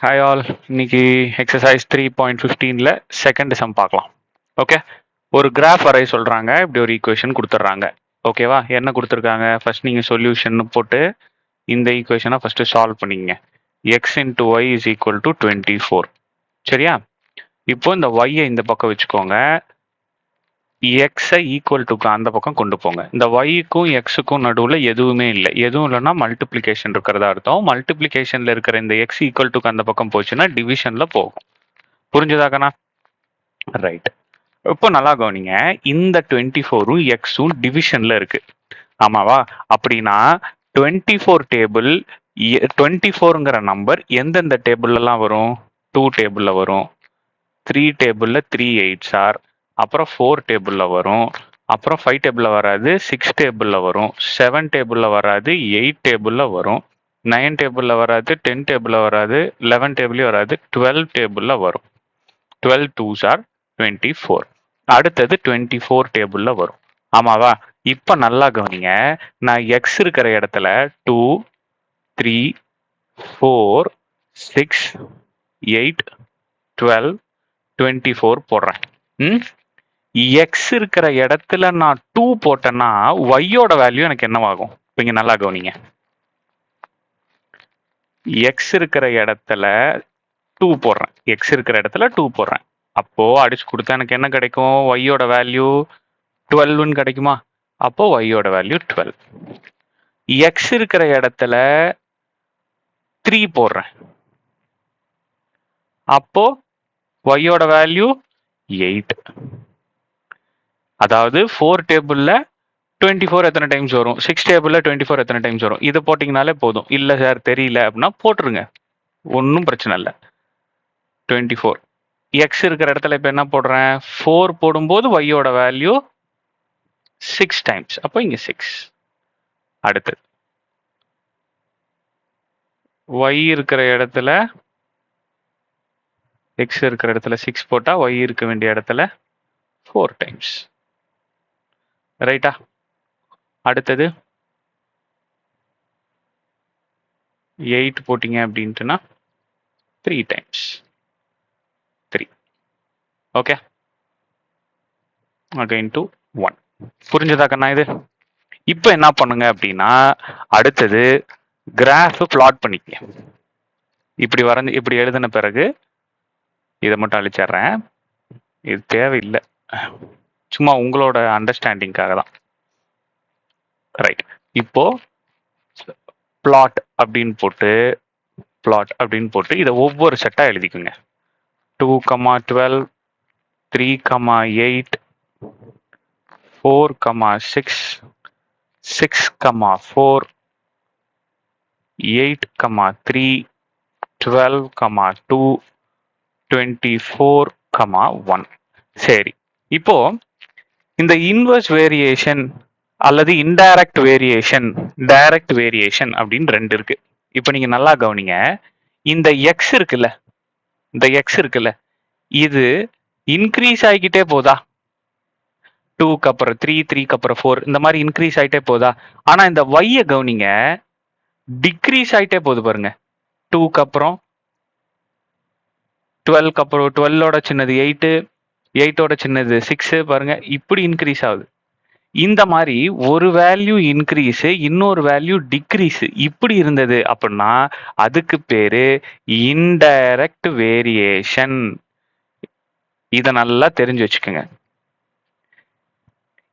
Hi all, இன்னைக்கு exercise 3.15ல second sum பார்க்கலாம். Okay, ஒரு கிராஃப் வரைய சொல்றாங்க. இப்படி ஒரு ஈக்குவேஷன் கொடுத்துட்றாங்க. ஓகேவா? என்ன கொடுத்துருக்காங்க? ஃபர்ஸ்ட் நீங்கள் சொல்யூஷன் போட்டு இந்த ஈக்குவேஷனை ஃபர்ஸ்ட் சால்வ் பண்ணிங்க. X into Y is equal to 24. சரியா? இப்போ இந்த ஒய்யை இந்த பக்கம் வச்சுக்கோங்க. எக்ஸை ஈக்குவல் டுக்கு அந்த பக்கம் கொண்டு போங்க. இந்த ஒய்க்கும் எக்ஸுக்கும் நடுவில் எதுவுமே இல்லை. எதுவும் இல்லைன்னா மல்டிப்ளிகேஷன் இருக்கிறதா அர்த்தம். மல்டிப்ளிகேஷனில் இருக்கிற இந்த எக்ஸ் ஈக்குவல் டுக்கு அந்த பக்கம் போச்சுன்னா டிவிஷனில் போகும். புரிஞ்சுதாக்கண்ணா? ரைட். இப்போ நல்லா கவனிங்க. இந்த 24ம் எக்ஸும் டிவிஷனில் இருக்கு. ஆமாவா? அப்படின்னா 24 டேபிள் 24ங்கிற நம்பர் எந்தெந்த டேபிள்லாம் வரும்? 2 டேபிளில் வரும், 3 டேபிளில் 3 8s ஆர், அப்புறம் 4 டேபிளில் வரும், அப்புறம் 5 டேபிளில் வராது, 6 டேபிளில் வரும், 7 டேபிளில் வராது, 8 டேபிளில் வரும், 9 டேபிளில் வராது, 10 டேபிளில் வராது, 11 டேபிளையும் வராது, 12 டேபிளில் வரும். 12 2s ஆர் 24. அடுத்தது 24 டேபிளில் வரும். ஆமாவா? இப்போ நல்லா கவனிங்க. நான் எக்ஸ் இருக்கிற இடத்துல 2 3 4 6 8 12 24 போடுறேன். எக்ஸ் இருக்கிற இடத்துல நான் 2 போட்டேன்னா ஒய்யோட வேல்யூ எனக்கு என்னவாகும்? இப்போ இங்க நல்லா கவனிங்க. எக்ஸ் இருக்கிற இடத்துல 2 போடுறேன். எக்ஸ் இருக்கிற இடத்துல 2 போடுறேன். அப்போ அடிச்சு கொடுத்தா எனக்கு என்ன கிடைக்கும்? ஒய்யோட வேல்யூ 12ன்னு கிடைக்குமா? அப்போ ஒய்யோட வேல்யூ 12. எக்ஸ் இருக்கிற இடத்துல 3 போடுறேன். அப்போ ஒய்யோட வேல்யூ 8. அதாவது 4 டேபிளில் 24 எத்தனை டைம்ஸ் வரும்? 6 டேபிளில் 24 எத்தனை டைம்ஸ் வரும்? இதை போட்டிங்கனாலே போதும். இல்லை சார் தெரியல அப்படின்னா போட்டுருங்க, ஒன்றும் பிரச்சனை இல்லை. 24 எக்ஸ் இருக்கிற இடத்துல இப்போ என்ன போடுறேன்? 4 போடும்போது ஒய்யோட வேல்யூ 6 டைம்ஸ். அப்போ இங்கே 6. அடுத்து ஒய் இருக்கிற இடத்துல எக்ஸ் இருக்கிற இடத்துல 6 போட்டால் ஒய் இருக்க வேண்டிய இடத்துல 4 டைம்ஸ். ரைட்டா? அடுத்தது 8 போட்டிங்க அப்படின்ட்டுனா 3 டைம்ஸ். 3. Okay, again to 1. புரிஞ்சதாக்கண்ணா இது? இப்போ என்ன பண்ணுங்க அப்படின்னா அடுத்தது கிராஃப் பிளாட் பண்ணிக்க. இப்படி வரைஞ்சு இப்படி எழுதின பிறகு இதை மட்டும் அழிச்சிடுறேன். இது தேவையில்லை, சும்மா உங்களோட அண்டர்ஸ்டாண்டிங்காக தான். ரைட். இப்போ பிளாட் அப்படின்னு போட்டு இதை ஒவ்வொரு செட்டா எழுதிக்குங்க. 2, 12, 3, 8, 4, 6, 6, 4, 8, 3, 12, 2, 24, 1. சரி, இப்போ இந்த இன்வர்ஸ் வேரியேஷன் அல்லது இன்டைரக்ட் வேரியேஷன், டைரக்ட் வேரியேஷன் அப்படின்னு 2 இருக்கு. இப்போ நீங்க நல்லா கவனிங்க. இந்த எக்ஸ் இருக்குல்ல, இது இன்க்ரீஸ் ஆகிக்கிட்டே போதா? 2க்கு அப்புறம் 3, 3க்கு அப்புறம் 4, இந்த மாதிரி இன்க்ரீஸ் ஆகிட்டே போதா? ஆனா இந்த ஒய்யை கவனிங்க, டிக்ரீஸ் ஆகிட்டே போகுது பாருங்க. 2க்கு அப்புறம் 12க்கு அப்புறம் 12ஓட சின்னது 8, 8ஓட சின்னது 6, பாருங்க இப்படி இன்க்ரீஸ் ஆகுது. இந்த மாதிரி ஒரு வேல்யூ இன்க்ரீஸ், இன்னொரு வேல்யூ டிக்ரீஸ் இப்படி இருந்தது அப்படின்னா அதுக்கு பேரு இன்டைரக்ட் வேரியேஷன். இதை நல்லா தெரிஞ்சு வச்சுக்கோங்க.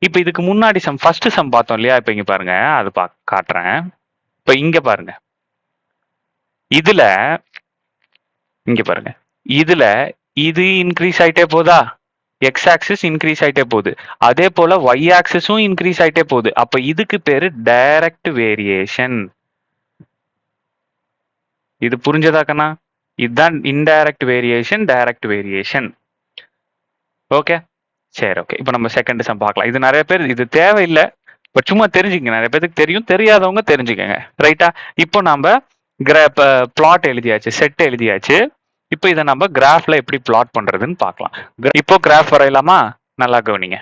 இப்ப இதுக்கு முன்னாடி ஃபர்ஸ்ட் சம் பார்த்தோம் இல்லையா? இப்ப இங்க பாருங்க, அது காட்டுறேன். இப்ப இங்க பாருங்க, இங்க பாருங்க, இது இன்க்ரீஸ் ஆயிட்டே போதா? எக்ஸ் ஆக்சிஸ் இன்க்ரீஸ் ஆயிட்டே போகுது. அதே போல ஒய் ஆக்சிஸும் இன்க்ரீஸ் ஆயிட்டே போகுது. அப்ப இதுக்கு பேரு டைரக்ட் வேரியேஷன். இது புரிஞ்சதாக்கண்ணா? இதுதான் indirect variation, direct variation. Okay, சரி. ஓகே, இப்போ நம்ம செகண்ட் சம் பார்க்கலாம். இது நிறைய பேர் இது தேவையில்லை, பட் சும்மா தெரிஞ்சுக்கங்க. நிறைய பேருக்கு தெரியும், தெரியாதவங்க தெரிஞ்சுக்கங்க. ரைட்டா? இப்போ நம்ம பிளாட் எழுதியாச்சு, செட் எழுதியாச்சு. இப்போ இதை நம்ம கிராஃப்ல எப்படி பிளாட் பண்றதுன்னு பார்க்கலாம். இப்போ கிராஃப் வரையலாமா? நல்லா கவனிங்க.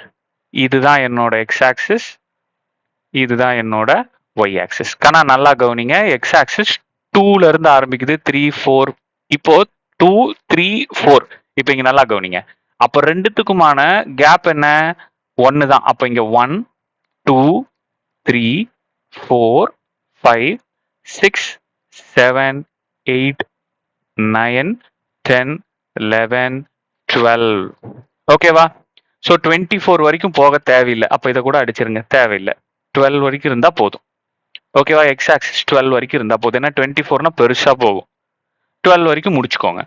இதுதான் என்னோட எக்ஸ் ஆக்சிஸ், இதுதான் என்னோட ஒய் ஆக்சிஸ். கண்ணா நல்லா கவனிங்க. எக்ஸ் ஆக்சிஸ் 2ல இருந்து ஆரம்பிக்குது, 3, 4, இப்போ 2 3 4 இப்போ இங்க நல்லா கவனிங்க. அப்ப ரெண்டுத்துக்குமான கேப் என்ன? 1 தான். அப்ப இங்க 1 2 3 4 5 6 7 8 9 10 11 12 ஓகேவா? ஸோ 24 வரைக்கும் போக தேவையில்லை. அப்ப இதை கூட அடிச்சிருங்க, தேவையில்லை. 12 வரைக்கும் இருந்தா போதும். ஓகேவா? எக்ஸ் ஆக்சிஸ் 12 வரைக்கும் இருந்தா போதும். ஏன்னா 24னா பெருசா போகும். 12 வரைக்கும் முடிச்சுக்கோங்க.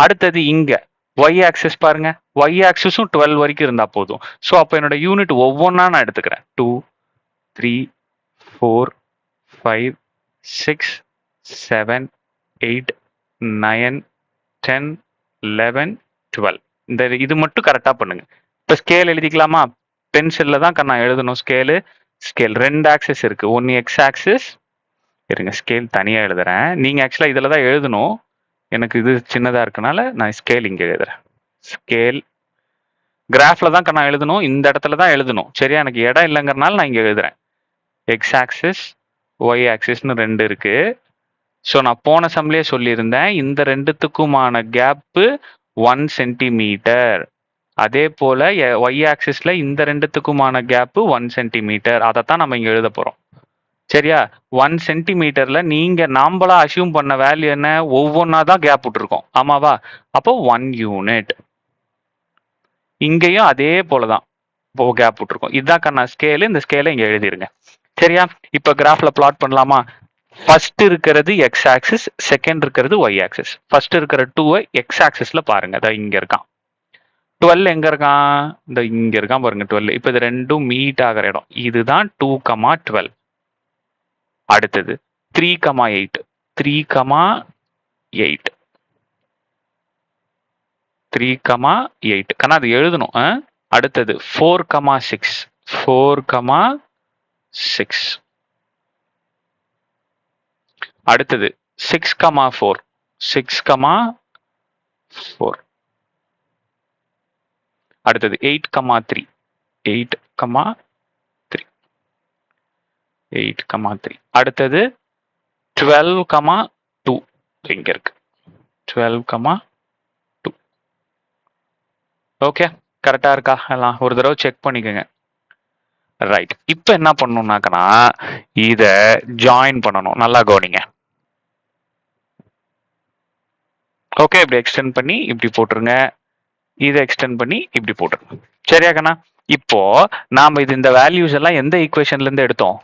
அடுத்தது இங்க ஒய் ஆக்சிஸ் பாருங்க. ஒய் ஆக்சிஸும் 12 வரைக்கும் இருந்தா போதும். ஸோ அப்போ என்னோட யூனிட் ஒவ்வொன்றா நான் எடுத்துக்கிறேன். 2 3 4 5 6 7 8 9 10 11 12 இந்த இது மட்டும் கரெக்டா பண்ணுங்க. இப்போ ஸ்கேல் எழுதிக்கலாமா? பென்சில்ல தான் நான் எழுதணும். ஸ்கேல் 2 ஆக்சிஸ் இருக்கு. ஒன்னு எக்ஸ் ஆக்சிஸ், இருங்க ஸ்கேல் தனியா எழுதுறேன். நீங்க ஆக்சுவலா இதுல தான் எழுதணும். எனக்கு இது சின்னதா இருக்கனால நான் ஸ்கேல் இங்க எழுதுறேன். ஸ்கேல் கிராஃப்ல தான் நான் எழுதணும். இந்த இடத்துல தான் எழுதணும். சரியா? எனக்கு இடம் இல்லைங்கிறனால நான் இங்க எழுதுறேன். எக்ஸ் ஆக்சிஸ் ஒய் ஆக்சிஸ்னு 2 இருக்கு. ஸோ நான் போன சம்லயே சொல்லியிருந்தேன், இந்த ரெண்டுத்துக்குமான கேப்பு 1 சென்டிமீட்டர். அதே போல ஒய் ஆக்சிஸ்ல இந்த ரெண்டுத்துக்குமான கேப்பு 1 சென்டிமீட்டர். அதைத்தான் நம்ம இங்க எழுத போறோம். சரியா? 1 சென்டிமீட்டர்ல நீங்க நாம்பளா அசியூம் பண்ண வேல்யூ என்ன? ஒவ்வொன்னா தான் கேப் விட்டுருக்கோம். ஆமாவா? அப்போ 1 யூனிட். இங்கேயும் அதே போலதான் கேப் விட்டுருக்கோம். இதுதான் கண்ணா ஸ்கேலு. இந்த ஸ்கேலை இங்க எழுதிருங்க. சரியா? இப்ப கிராஃப்ல பிளாட் பண்ணலாமா? ஃபர்ஸ்ட் இருக்கிறது எக்ஸ் ஆக்சிஸ், செகண்ட் இருக்கிறது ஒய் ஆக்சிஸ். ஃபர்ஸ்ட் இருக்கிற 2 எக்ஸ் ஆக்சிஸ்ல பாருங்க. அதான் இங்க இருக்கான். 12 எங்க இருக்கான்? இந்த இங்க இருக்கான் பாருங்க 12. இப்ப இது ரெண்டும் மீட் ஆகிற இடம். இதுதான் 2,12. அடுத்தது 3,8 3,8 3,8 கண்ணா அது எழுதணும். அடுத்தது 4,6 4,6 அடுத்தது 6,4 6,4 அடுத்தது 8,3 8,3 8,3 அடுத்தது 12,2 இங்க இருக்கு 12,2. ஓகே, கரெக்டா இருக்கா? எல்லாம் ஒரு தடவை செக் பண்ணிக்கோங்க. ரைட். இப்போ என்ன பண்ணணும்னாக்கனா இத ஜாயின் பண்ணணும். நல்லா கவனிங்க. ஓகே, இப்படி எக்ஸ்டெண்ட் பண்ணி இப்படி போட்டுருங்க. இதை எக்ஸ்டெண்ட் பண்ணி இப்படி போட்டுருங்க. சரியா கண்ணா? இப்போ நாம இந்த வேல்யூஸ் எல்லாம் எந்த ஈக்குவேஷன்ல இருந்து எடுத்தோம்?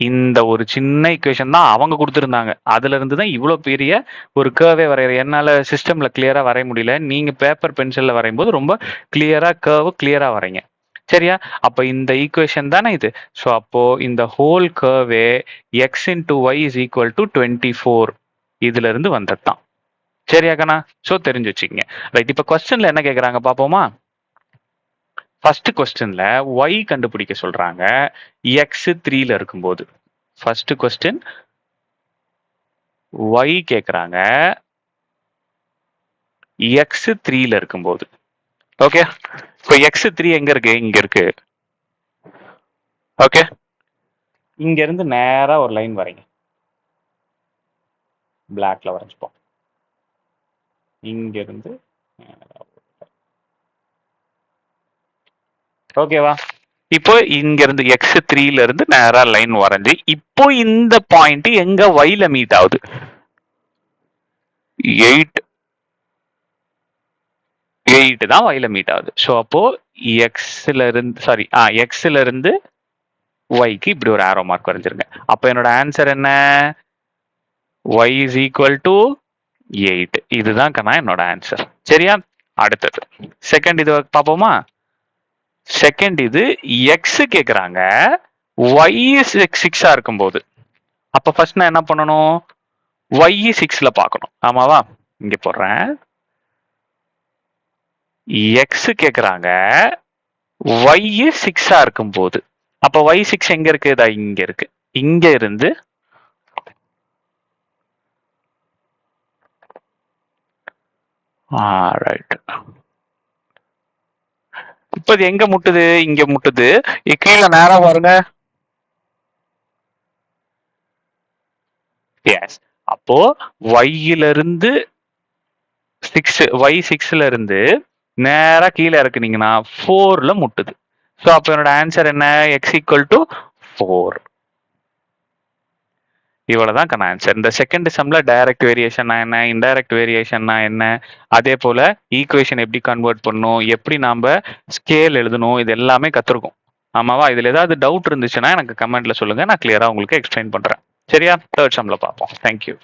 இந்த ஒரு சின்ன ஈக்குவேஷன் தான் அவங்க கொடுத்துருந்தாங்க. அதுல இருந்து தான் இவ்வளோ பெரிய ஒரு கர்வே வரைகிற. என்னால சிஸ்டம்ல கிளியரா வரைய முடியல. நீங்க பேப்பர் பென்சில்ல வரையும் போது ரொம்ப கிளியரா கிளியரா வரைங்க. சரியா? அப்ப இந்த ஈக்குவேஷன் தானே இது. ஸோ அப்போ இந்த whole curve x into y is equal to 24 இதுல இருந்து வந்தது தான். சரியா கண்ணா? ஸோ தெரிஞ்சு வச்சுக்கோங்க. ரைட். இப்போ கொஸ்டின்ல என்ன கேட்குறாங்க பார்ப்போமா? ஃபர்ஸ்ட் கொஸ்டின்ல ஒய் கண்டுபிடிக்க சொல்றாங்க எக்ஸ் 3ல இருக்கும்போது. ஃபர்ஸ்ட் கொஸ்டின் ஒய் கேட்குறாங்க எக்ஸ் 3ல இருக்கும்போது. ஓகே, இப்போ எக்ஸ் 3 எங்க இருக்கு? இங்க இருக்கு. ஓகே, இங்க இருந்து நேரா ஒரு லைன் வரைங்க. பிளாக்ல வரைஞ்சுப்போம். இங்க இருந்து ஓகேவா? இப்போ இங்க இருந்து எக்ஸ் 3ல இருந்து நேரா லைன் வரைஞ்சு இப்போ இந்த பாயிண்ட் எங்க ஒய்ல மீட் ஆகுது? 8 தான் ஒய்ல மீட் ஆகுது. ஸோ அப்போ எக்ஸ்ல இருந்து ஒய்க்கு இப்படி ஒரு ஆரோ மார்க் வரைஞ்சிருங்க. அப்போ என்னோட ஆன்சர் என்ன? Y is equal to 8. இதுதான் கண்ணா என்னோட ஆன்சர். சரியா? அடுத்தது செகண்ட் இது பார்ப்போமா? செகண்ட் இது எக்ஸ் கேக்குறாங்க ஒய் 6 இருக்கும்போது. அப்ப ஃபர்ஸ்ட் நான் என்ன பண்ணணும்? ஒய் 6ல பார்க்கணும். ஆமாவா? இங்க போடுறேன். எக்ஸ் கேக்குறாங்க ஒய் 6 இருக்கும்போது. அப்ப ஒய் 6 எங்க இருக்கு? இங்க இருக்கு. இங்க இருந்து ரைட். இப்ப இது எங்க முட்டுது? இங்க முட்டுது. கீழே நேரா பாருங்க. எஸ். அப்போ ஒய்யில இருந்து y6ல இருந்து நேரா கீழே இறக்குனீங்கன்னா 4ல முட்டுது. ஸோ அப்போ என்னோட ஆன்சர் என்ன? x equal to 4. இவ்வளவுதான் கண்ண ஆன்சர். இந்த செகண்ட் சம்ல டைரக்ட் வேரியேஷன்னா என்ன, இன்டைரக்ட் வேரியேஷன்னா என்ன, அதே போல ஈக்குவேஷன் எப்படி கன்வெர்ட் பண்ணணும், எப்படி நாம ஸ்கேல் எழுதணும், இது எல்லாமே கத்துருக்கோம். ஆமாவா? இதுல ஏதாவது டவுட் இருந்துச்சுன்னா எனக்கு கமெண்ட்ல சொல்லுங்க, நான் கிளியரா உங்களுக்கு எக்ஸ்பிளைன் பண்றேன். சரியா? தேர்ட் சம்ல பார்ப்போம். தேங்க்யூ.